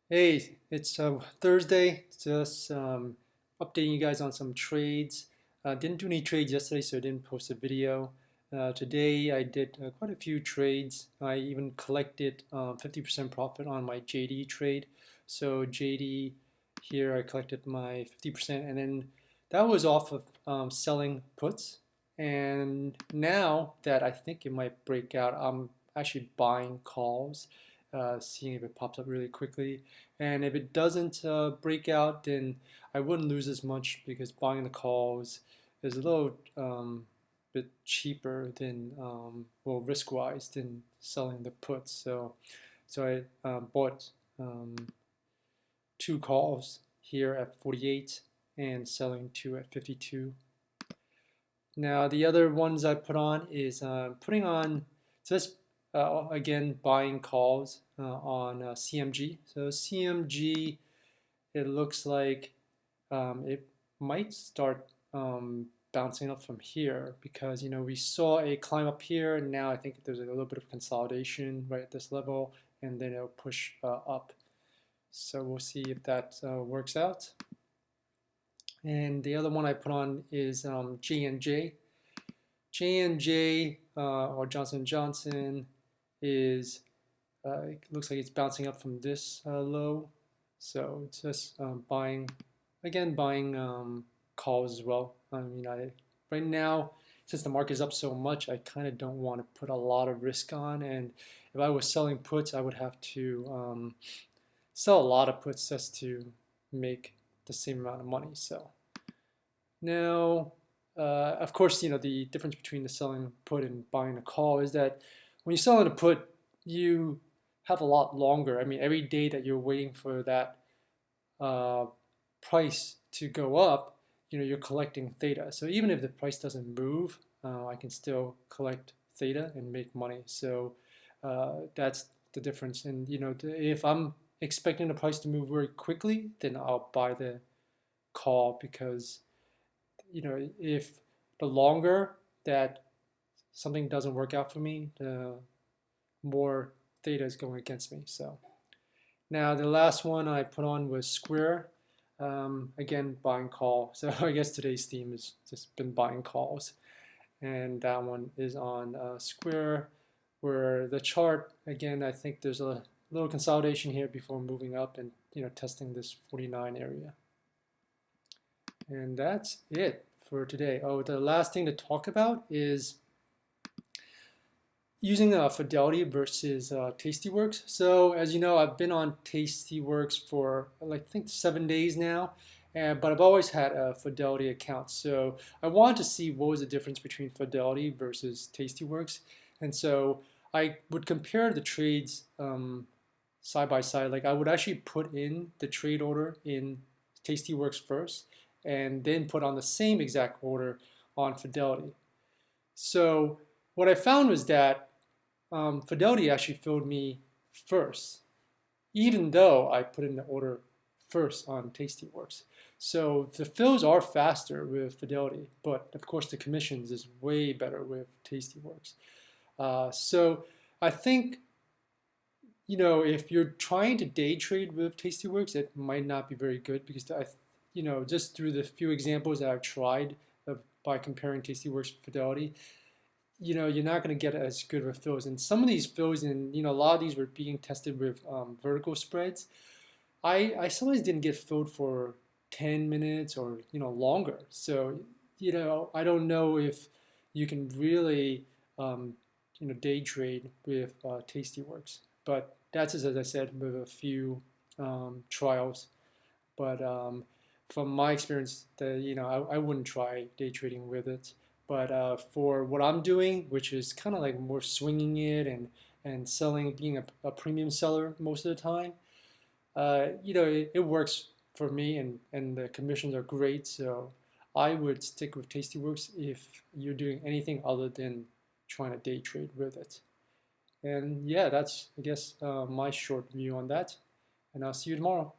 Hey, it's Thursday. Just updating you guys on some trades. Didn't do any trades yesterday, so I didn't post a video. Today I did quite a few trades. I even collected 50% profit on my JD trade. So JD here, I collected my 50%, and then that was off of selling puts. And now that I think it might break out, I'm actually buying calls, seeing if it pops up really quickly. And if it doesn't break out, then I wouldn't lose as much because buying the calls is a little bit cheaper than, well, risk-wise than selling the puts. So I bought um, two calls here at 48 and selling two at 52. Now the other ones I put on is putting on just again buying calls on CMG. So CMG, it looks like it might start bouncing up from here because we saw a climb up here, and now I think there's a little bit of consolidation right at this level, and then it'll push up. So we'll see if that works out. And the other one I put on is J&J. J&J or Johnson Johnson is it looks like it's bouncing up from this low, so it's just buying calls as well. I mean, right now, since the market is up so much, I kind of don't want to put a lot of risk on, and if I was selling puts, I would have to sell a lot of puts just to make the same amount of money. So now, of course, the difference between the selling a put and buying a call is that when you sell a put, you have a lot longer. I mean, every day that you're waiting for that uh, price to go up, you're collecting theta. So even if the price doesn't move, I can still collect theta and make money. So that's the difference. And if I'm expecting the price to move very quickly, then I'll buy the call because if the longer that something doesn't work out for me, the more theta is going against me. So now the last one I put on was Square. Again, buying call. So I guess today's theme has just been buying calls. And that one is on Square, where the chart, again, I think there's a little consolidation here before moving up and testing this 49 area. And that's it for today. Oh, the last thing to talk about is using Fidelity versus Tastyworks. So as you know, I've been on Tastyworks for like, I think 7 days now, but I've always had a Fidelity account. So I wanted to see what was the difference between Fidelity versus Tastyworks. And so I would compare the trades side by side. Like I would actually put in the trade order in Tastyworks first, and then put on the same exact order on Fidelity. So what I found was that Fidelity actually filled me first, even though I put in the order first on Tastyworks. So the fills are faster with Fidelity, but of course the commissions is way better with Tastyworks. So I think if you're trying to day trade with Tastyworks, it might not be very good because just through the few examples that I've tried by comparing Tastyworks to Fidelity, you're not going to get as good of fills. And some of these fills, and a lot of these were being tested with vertical spreads. I sometimes didn't get filled for 10 minutes or longer. So I don't know if you can really day trade with Tastyworks. But that's just, as I said, with a few trials. But from my experience, I wouldn't try day trading with it. But for what I'm doing, which is kind of like more swinging it and selling, being a premium seller most of the time, it works for me, and the commissions are great. So I would stick with Tastyworks if you're doing anything other than trying to day trade with it. And yeah, that's, I guess, my short view on that. And I'll see you tomorrow.